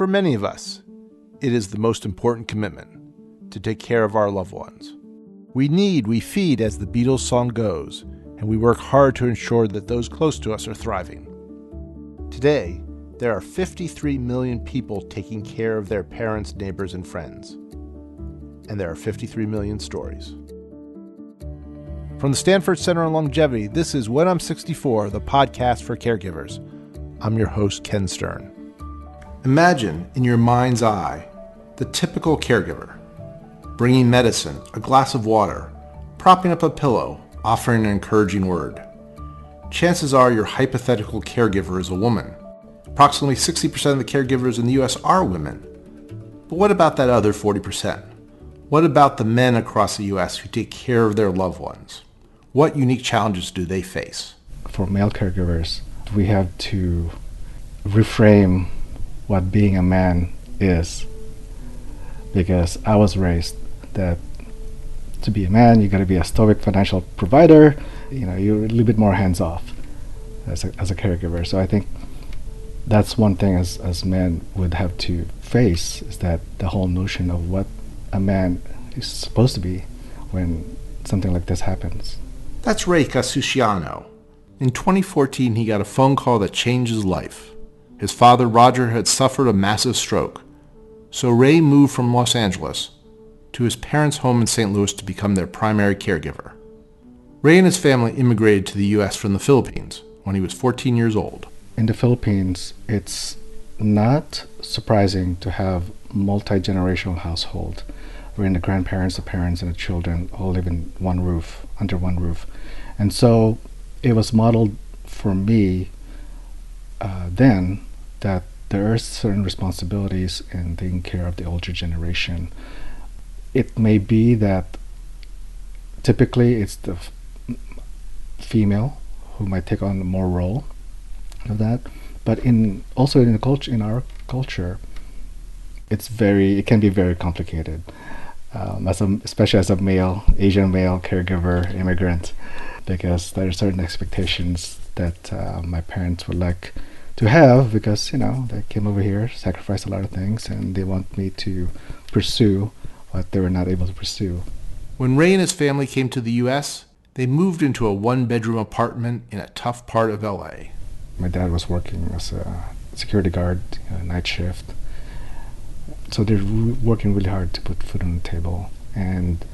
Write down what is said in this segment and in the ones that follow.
For many of us, it is the most important commitment to take care of our loved ones. We feed, as the Beatles song goes, and we work hard to ensure that those close to us are thriving. Today, there are 53 million people taking care of their parents, neighbors, and friends. And there are 53 million stories. From the Stanford Center on Longevity, this is When I'm 64, the podcast for caregivers. I'm your host, Ken Stern. Imagine, in your mind's eye, the typical caregiver, bringing medicine, a glass of water, propping up a pillow, offering an encouraging word. Chances are your hypothetical caregiver is a woman. Approximately 60% of the caregivers in the U.S. are women. But what about that other 40%? What about the men across the U.S. who take care of their loved ones? What unique challenges do they face? For male caregivers, we have to reframe what being a man is. Because I was raised that to be a man, you got to be a stoic financial provider. You're a little bit more hands-off as a caregiver. So I think that's one thing as men would have to face, is that the whole notion of what a man is supposed to be when something like this happens. That's Ray Casucciano. In 2014, he got a phone call that changed his life. His father, Roger, had suffered a massive stroke. So Ray moved from Los Angeles to his parents' home in St. Louis to become their primary caregiver. Ray and his family immigrated to the U.S. from the Philippines when he was 14 years old. In the Philippines, it's not surprising to have multi-generational household wherein the grandparents, the parents, and the children all live in under one roof. And so it was modeled for me then that there are certain responsibilities in taking care of the older generation. It may be that typically it's the female who might take on more role of that, but in our culture, it can be very complicated. Especially as a Asian male caregiver, immigrant, because there are certain expectations that my parents would like to have, because they came over here, sacrificed a lot of things, and they want me to pursue what they were not able to pursue. When Ray and his family came to the U.S., they moved into a one-bedroom apartment in a tough part of L.A. My dad was working as a security guard, night shift, so they're working really hard to put food on the table, and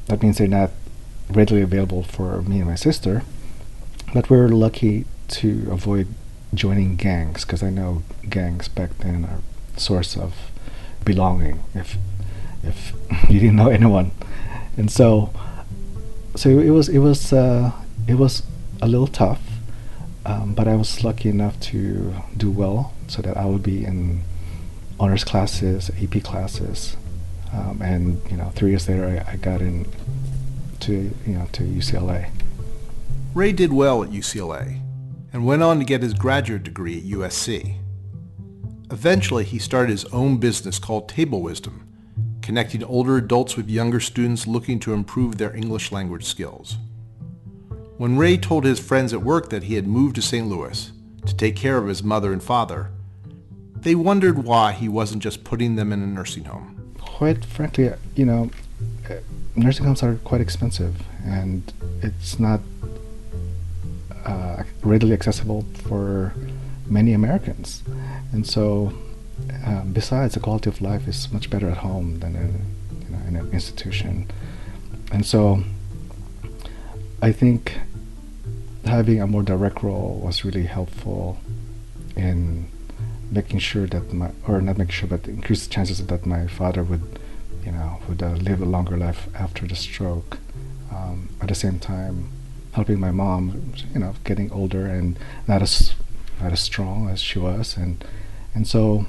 that means they're not readily available for me and my sister. But we're lucky to avoid joining gangs, because I know gangs back then are a source of belonging if you didn't know anyone. And so it was a little tough, but I was lucky enough to do well, so that I would be in honors classes, AP classes, and 3 years later I got in to UCLA. Ray did well at UCLA and went on to get his graduate degree at USC. Eventually, he started his own business called Table Wisdom, connecting older adults with younger students looking to improve their English language skills. When Ray told his friends at work that he had moved to St. Louis to take care of his mother and father, they wondered why he wasn't just putting them in a nursing home. Quite frankly, nursing homes are quite expensive, and it's not readily accessible for many Americans. And so, besides, the quality of life is much better at home than in an institution. And so, I think having a more direct role was really helpful in making sure that increase the chances that my father would live a longer life after the stroke. At the same time, helping my mom, getting older and not as strong as she was, and so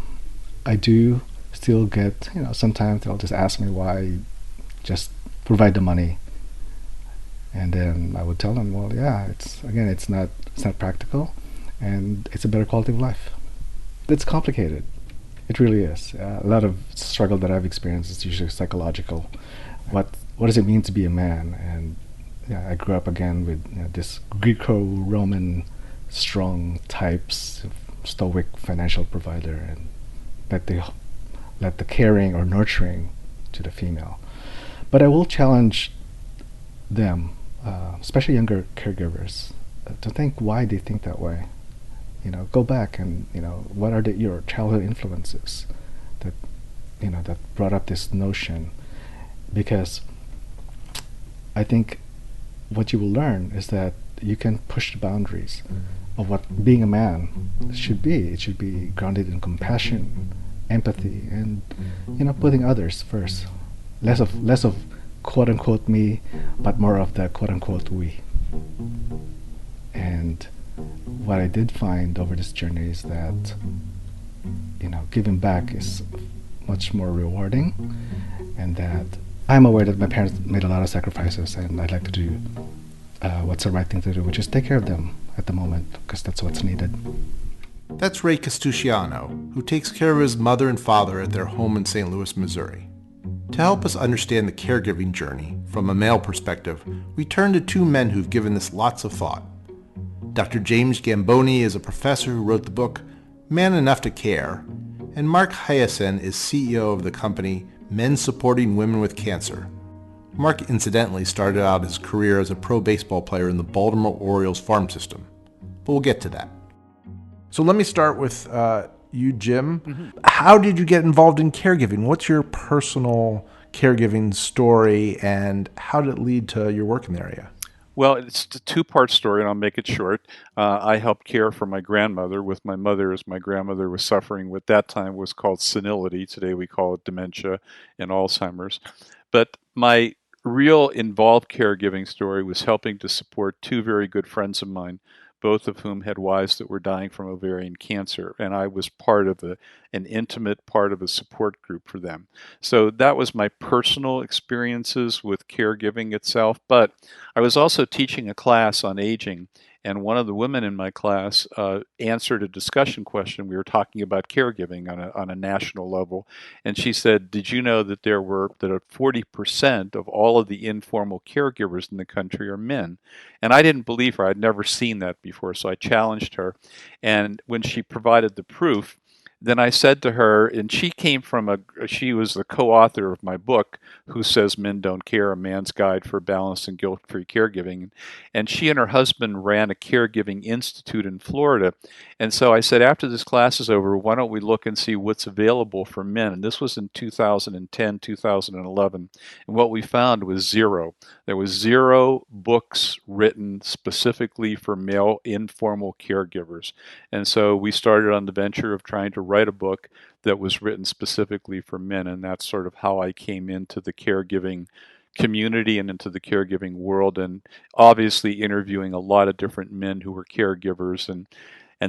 I do still get, sometimes they'll just ask me why just provide the money, and then I would tell them, well, yeah, it's not practical, and it's a better quality of life. It's complicated. It really is. A lot of struggle that I've experienced is usually psychological. What does it mean to be a man? And I grew up again with this Greco-Roman strong types, stoic financial provider, and let the caring or nurturing to the female. But I will challenge them, especially younger caregivers, to think why they think that way. Go back and what are your childhood influences that that brought up this notion, because I think what you will learn is that you can push the boundaries of what being a man should be. It should be grounded in compassion, empathy, and putting others first. Less of quote unquote me, but more of the quote unquote we. And what I did find over this journey is that giving back is much more rewarding, and that I'm aware that my parents made a lot of sacrifices, and I'd like to do what's the right thing to do, which is take care of them at the moment, because that's what's needed. That's Ray Castucciano, who takes care of his mother and father at their home in St. Louis, Missouri. To help us understand the caregiving journey from a male perspective, we turn to two men who've given this lots of thought. Dr. James Gamboni is a professor who wrote the book Man Enough to Care, and Mark Hyacin is CEO of the company Men Supporting Women with Cancer. Mark incidentally started out his career as a pro baseball player in the Baltimore Orioles farm system, but we'll get to that. So let me start with you, Jim. Mm-hmm. How did you get involved in caregiving? What's your personal caregiving story, and how did it lead to your work in the area? Well, it's a two-part story, and I'll make it short. I helped care for my grandmother with my mother as my grandmother was suffering what that time was called senility. Today we call it dementia and Alzheimer's. But my real involved caregiving story was helping to support two very good friends of mine, both of whom had wives that were dying from ovarian cancer, and I was part of an intimate part of a support group for them. So that was my personal experiences with caregiving itself, but I was also teaching a class on aging, and one of the women in my class answered a discussion question. We were talking about caregiving on a national level, and she said, "Did you know that 40% of all of the informal caregivers in the country are men?" And I didn't believe her. I'd never seen that before, so I challenged her. And when she provided the proof, then I said to her, and she was the co-author of my book, Who Says Men Don't Care? A Man's Guide for Balanced and Guilt-Free Caregiving. And she and her husband ran a caregiving institute in Florida. And so I said, after this class is over, why don't we look and see what's available for men? And this was in 2010, 2011. And what we found was zero. There was zero books written specifically for male informal caregivers. And so we started on the venture of trying to write a book that was written specifically for men, and that's sort of how I came into the caregiving community and into the caregiving world, and obviously interviewing a lot of different men who were caregivers. And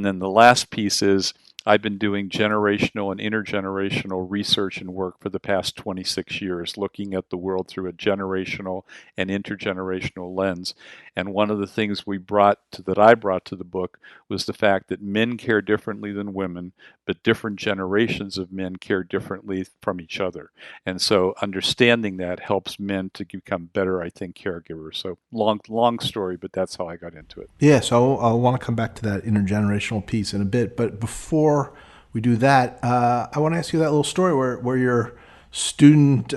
then the last piece is I've been doing generational and intergenerational research and work for the past 26 years, looking at the world through a generational and intergenerational lens. And one of the things that I brought to the book was the fact that men care differently than women, but different generations of men care differently from each other. And so understanding that helps men to become better, I think, caregivers. So long story, but that's how I got into it. Yeah, so I want to come back to that intergenerational piece in a bit, but before we do that, I want to ask you that little story where your student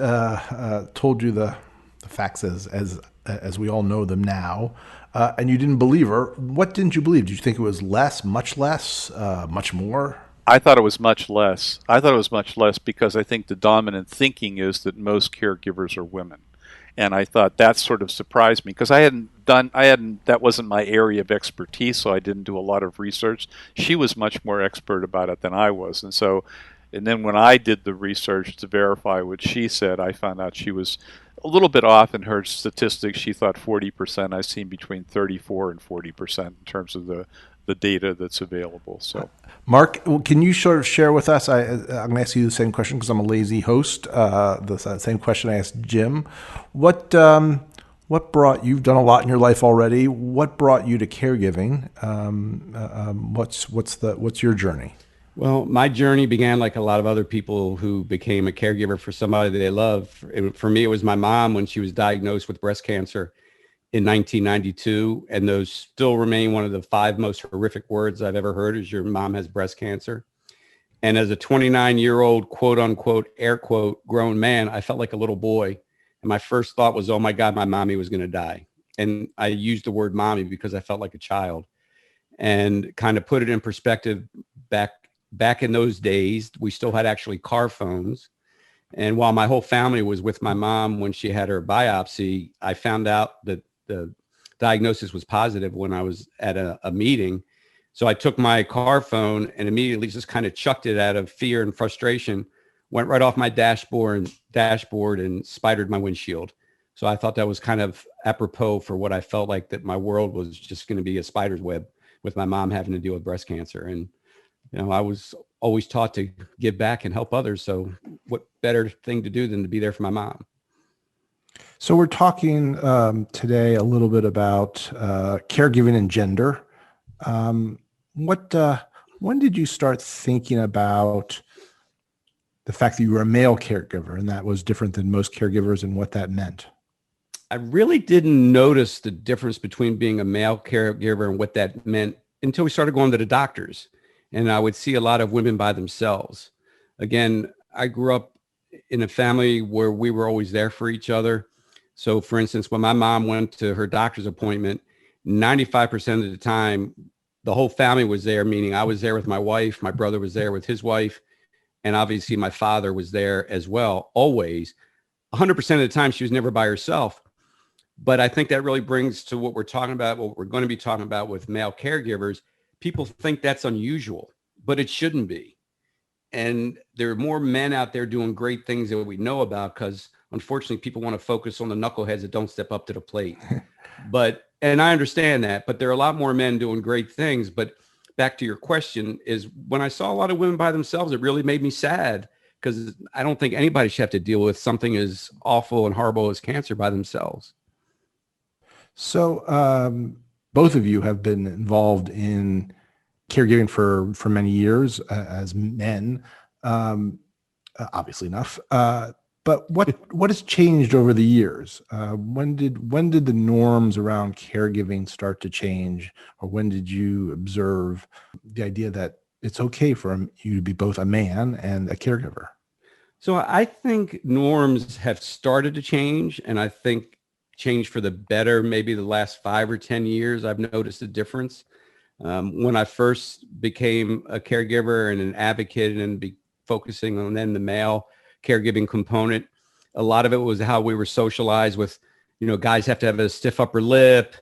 told you the facts as we all know them now, and you didn't believe her. What didn't you believe? Did you think it was less, much more? I thought it was much less. Because I think the dominant thinking is that most caregivers are women. And I thought that sort of surprised me because that wasn't my area of expertise, so I didn't do a lot of research. She was much more expert about it than I was. And then when I did the research to verify what she said, I found out she was a little bit off in her statistics. She thought 40%. I've seen between 34 and 40% in terms of the data that's available. So, Mark, can you sort of share with us? I'm going to ask you the same question because I'm a lazy host. The same question I asked Jim. What brought you've done a lot in your life already? What brought you to caregiving? What's your journey? Well, my journey began like a lot of other people who became a caregiver for somebody that they love. For me, it was my mom when she was diagnosed with breast cancer in 1992, and those still remain one of the 5 most horrific words I've ever heard is your mom has breast cancer. And as a 29-year-old, quote unquote, air quote, grown man, I felt like a little boy. And my first thought was, oh my God, my mommy was going to die. And I used the word mommy because I felt like a child, and kind of put it in perspective. Back in those days, we still had actually car phones. And while my whole family was with my mom when she had her biopsy, I found out that the diagnosis was positive when I was at a meeting. So I took my car phone and immediately just kind of chucked it out of fear and frustration, went right off my dashboard and spidered my windshield. So I thought that was kind of apropos for what I felt like, that my world was just going to be a spider's web with my mom having to deal with breast cancer. And, I was always taught to give back and help others. So what better thing to do than to be there for my mom? So we're talking today a little bit about caregiving and gender. When did you start thinking about the fact that you were a male caregiver and that was different than most caregivers, and what that meant? I really didn't notice the difference between being a male caregiver and what that meant until we started going to the doctors. And I would see a lot of women by themselves. Again, I grew up in a family where we were always there for each other. So for instance, when my mom went to her doctor's appointment, 95% of the time, the whole family was there, meaning I was there with my wife, my brother was there with his wife, and obviously my father was there as well, always. 100% of the time, she was never by herself. But I think that really brings to what we're talking about, what we're going to be talking about with male caregivers. People think that's unusual, but it shouldn't be. And there are more men out there doing great things that we know about, because unfortunately people want to focus on the knuckleheads that don't step up to the plate. And I understand that, but there are a lot more men doing great things. But back to your question, is when I saw a lot of women by themselves, it really made me sad, because I don't think anybody should have to deal with something as awful and horrible as cancer by themselves. So both of you have been involved in caregiving for many years as men, obviously enough. But what has changed over the years? When did the norms around caregiving start to change, or when did you observe the idea that it's okay for you to be both a man and a caregiver? So I think norms have started to change, and I think change for the better. Maybe the last 5 or 10 years, I've noticed a difference. When I first became a caregiver and an advocate and focusing on then the male caregiving component, a lot of it was how we were socialized with, guys have to have a stiff upper lip,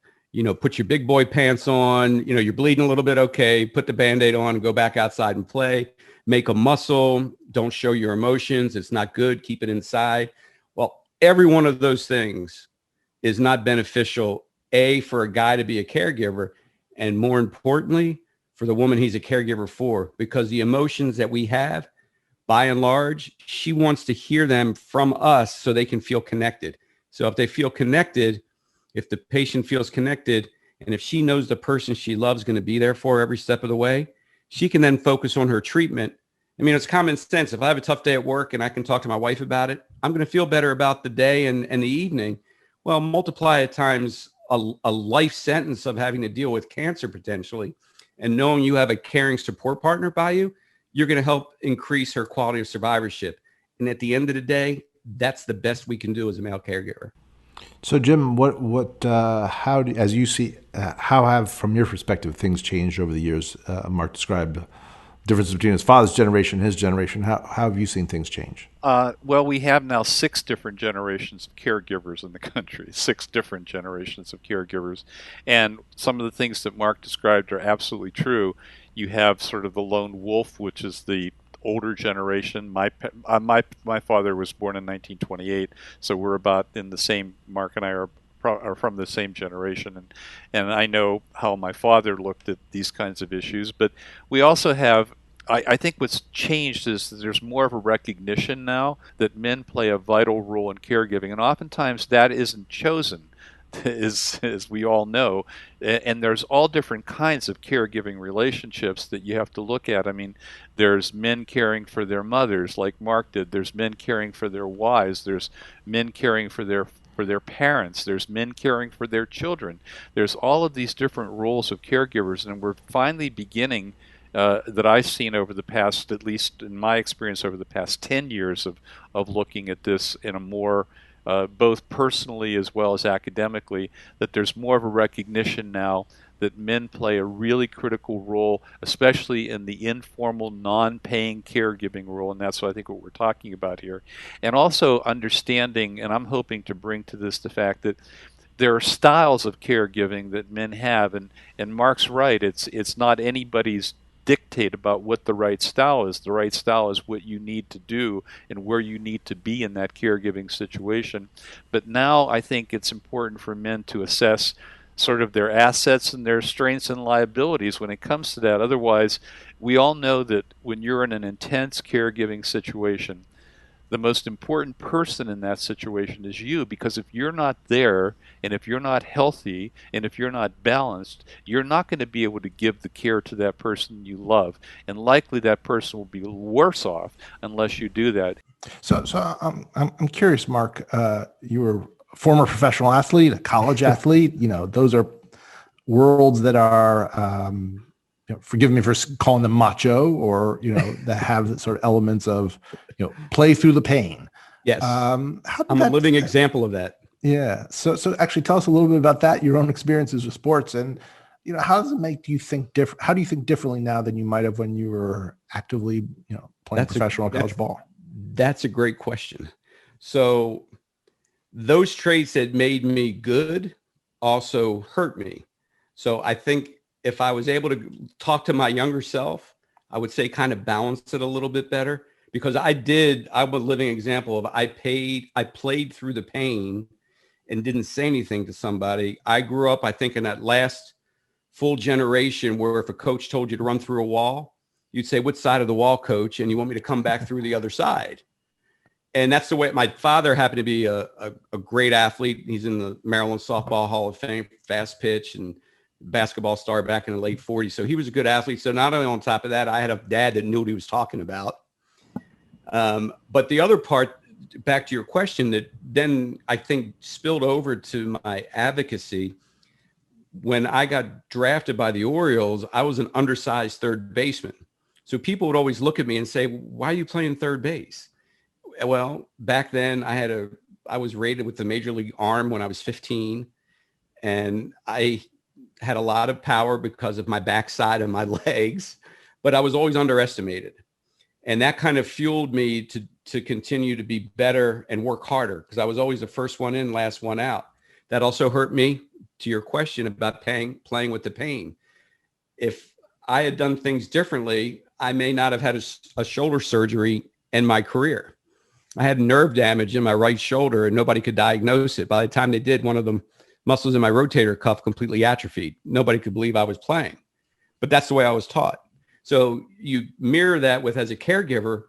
put your big boy pants on, you're bleeding a little bit. Okay. Put the Band-Aid on and go back outside and play, make a muscle. Don't show your emotions. It's not good. Keep it inside. Well, every one of those things is not beneficial, for a guy to be a caregiver, and more importantly, for the woman he's a caregiver for, because the emotions that we have, by and large, she wants to hear them from us so they can feel connected. So if they feel connected, if the patient feels connected, and if she knows the person she loves is going to be there for every step of the way, she can then focus on her treatment. I mean, it's common sense. If I have a tough day at work and I can talk to my wife about it, I'm going to feel better about the day and the evening. Well, multiply it times a life sentence of having to deal with cancer potentially, and knowing you have a caring support partner by you, you're going to help increase her quality of survivorship. And at the end of the day, that's the best we can do as a male caregiver. So, Jim, as you see, how have, from your perspective, things changed over the years? Mark described difference between his father's generation and his generation. How have you seen things change? Well, we have now 6 different generations of caregivers in the country, 6 different generations of caregivers. And some of the things that Mark described are absolutely true. You have sort of the lone wolf, which is the older generation. My father was born in 1928, so we're about in the same. Mark and I are from the same generation, and I know how my father looked at these kinds of issues. But we also have, I think what's changed is that there's more of a recognition now that men play a vital role in caregiving, and oftentimes that isn't chosen, as we all know. And there's all different kinds of caregiving relationships that you have to look at. I mean, there's men caring for their mothers like Mark did. There's men caring for their wives. There's men caring for their parents. There's men caring for their children. There's all of these different roles of caregivers, and we're finally beginning that I've seen over the past, at least in my experience, over the past 10 years of looking at this in a more both personally as well as academically, that there's more of a recognition now that men play a really critical role, especially in the informal, non-paying caregiving role, and that's what I think what we're talking about here. And also understanding, and I'm hoping to bring to this the fact that there are styles of caregiving that men have, and Mark's right. It's not anybody's dictate about what the right style is. The right style is what you need to do and where you need to be in that caregiving situation. But now I think it's important for men to assess sort of their assets and their strengths and liabilities when it comes to that. Otherwise, we all know that when you're in an intense caregiving situation, the most important person in that situation is you, because if you're not there and if you're not healthy and if you're not balanced, you're not going to be able to give the care to that person you love, and likely that person will be worse off unless you do that. So I'm curious, Mark. You were a former professional athlete, a college athlete. Those are worlds that are, forgive me for calling them macho, or that have sort of elements of, play through the pain. Yes, I'm a living example of that. Yeah. So actually, tell us a little bit about that. Your own experiences with sports, and how does it make you think different? How do you think differently now than you might have when you were actively, playing professional college ball? That's a great question. So those traits that made me good also hurt me. So I think if I was able to talk to my younger self, I would say kind of balance it a little bit better, because I'm a living example of I played through the pain and didn't say anything to somebody. I grew up, I think, in that last full generation where if a coach told you to run through a wall, you'd say, "What side of the wall, coach?" And you want me to come back through the other side. And that's the way. My father happened to be a great athlete. He's in the Maryland Softball Hall of Fame, fast pitch and basketball star back in the late 40s. So he was a good athlete. So not only on top of that, I had a dad that knew what he was talking about. But the other part, back to your question, that then I think spilled over to my advocacy. When I got drafted by the Orioles, I was an undersized third baseman. So people would always look at me and say, "Why are you playing third base?" Well, back then I was rated with the major league arm when I was 15, and I had a lot of power because of my backside and my legs, but I was always underestimated. And that kind of fueled me to continue to be better and work harder, because I was always the first one in, last one out. That also hurt me, to your question about playing with the pain. If I had done things differently, I may not have had a shoulder surgery in my career. I had nerve damage in my right shoulder and nobody could diagnose it. By the time they did, one of the muscles in my rotator cuff completely atrophied. Nobody could believe I was playing, but that's the way I was taught. So you mirror that with, as a caregiver,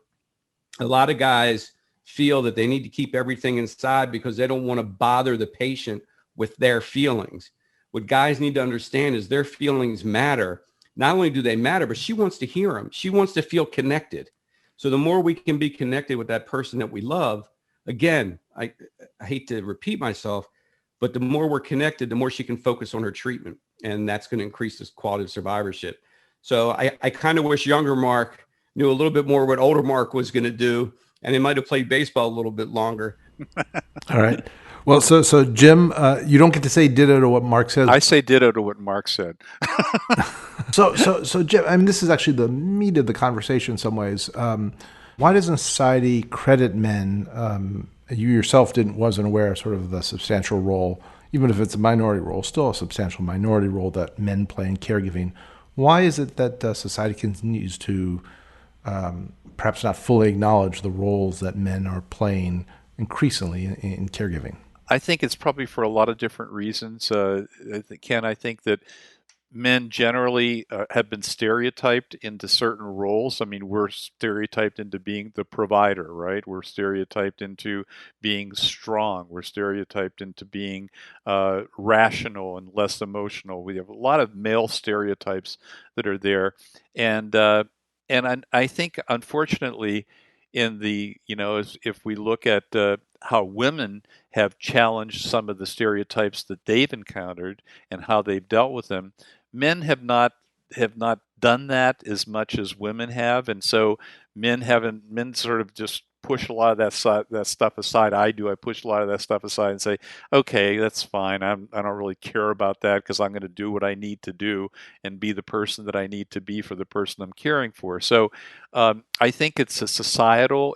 a lot of guys feel that they need to keep everything inside because they don't want to bother the patient with their feelings. What guys need to understand is their feelings matter. Not only do they matter, but she wants to hear them. She wants to feel connected. So the more we can be connected with that person that we love, again, I hate to repeat myself, but the more we're connected, the more she can focus on her treatment. And that's going to increase this quality of survivorship. So I kind of wish younger Mark knew a little bit more what older Mark was going to do, and he might have played baseball a little bit longer. All right. Well, so Jim, you don't get to say ditto to what Mark says. I say ditto to what Mark said. So Jim, I mean, this is actually the meat of the conversation in some ways. Why doesn't society credit men? You yourself wasn't aware of sort of the substantial role, even if it's a minority role, still a substantial minority role that men play in caregiving. Why is it that society continues to perhaps not fully acknowledge the roles that men are playing increasingly in caregiving? I think it's probably for a lot of different reasons. Ken, I think that men generally have been stereotyped into certain roles. I mean, we're stereotyped into being the provider, right? We're stereotyped into being strong. We're stereotyped into being rational and less emotional. We have a lot of male stereotypes that are there. And I think, unfortunately, in the, if we look at how women have challenged some of the stereotypes that they've encountered and how they've dealt with them, men have not done that as much as women have, and so men sort of just push a lot of that stuff aside. I push a lot of that stuff aside and say, okay, that's fine. I don't really care about that because I'm going to do what I need to do and be the person that I need to be for the person I'm caring for. So I think it's a societal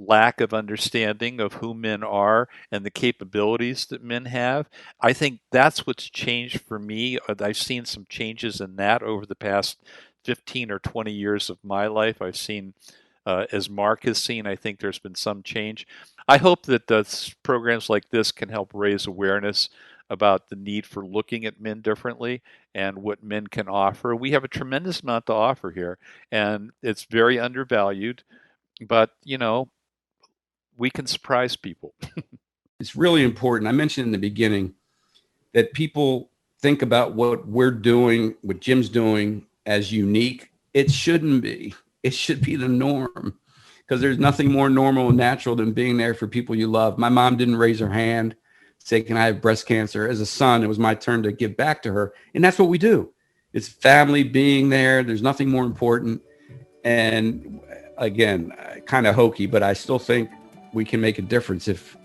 lack of understanding of who men are and the capabilities that men have. I think that's what's changed for me. I've seen some changes in that over the past 15 or 20 years of my life. I've seen, as Mark has seen, I think there's been some change. I hope that programs like this can help raise awareness about the need for looking at men differently and what men can offer. We have a tremendous amount to offer here, and it's very undervalued, but, we can surprise people. It's really important. I mentioned in the beginning that people think about what we're doing, what Jim's doing as unique. It shouldn't be. It should be the norm, because there's nothing more normal and natural than being there for people you love. My mom didn't raise her hand, say, can I have breast cancer? As a son, it was my turn to give back to her. And that's what we do. It's family being there. There's nothing more important. And again, kind of hokey, but I still think we can make a difference if,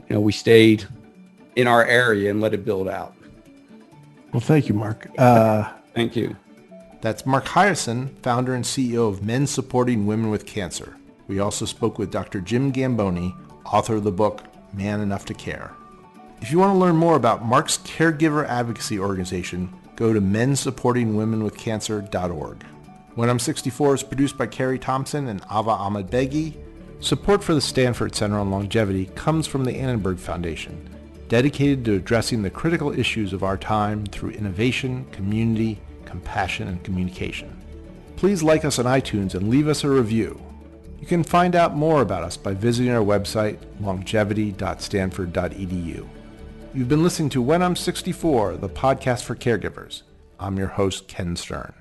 we stayed in our area and let it build out. Well, thank you, Mark. Thank you. That's Mark Hyerson, founder and CEO of Men Supporting Women with Cancer. We also spoke with Dr. Jim Gamboni, author of the book, Man Enough to Care. If you want to learn more about Mark's caregiver advocacy organization, go to mensupportingwomenwithcancer.org. When I'm 64 is produced by Carrie Thompson and Ava Ahmed Beghi. Support for the Stanford Center on Longevity comes from the Annenberg Foundation, dedicated to addressing the critical issues of our time through innovation, community, compassion, and communication. Please like us on iTunes and leave us a review. You can find out more about us by visiting our website, longevity.stanford.edu. You've been listening to When I'm 64, the podcast for caregivers. I'm your host, Ken Stern.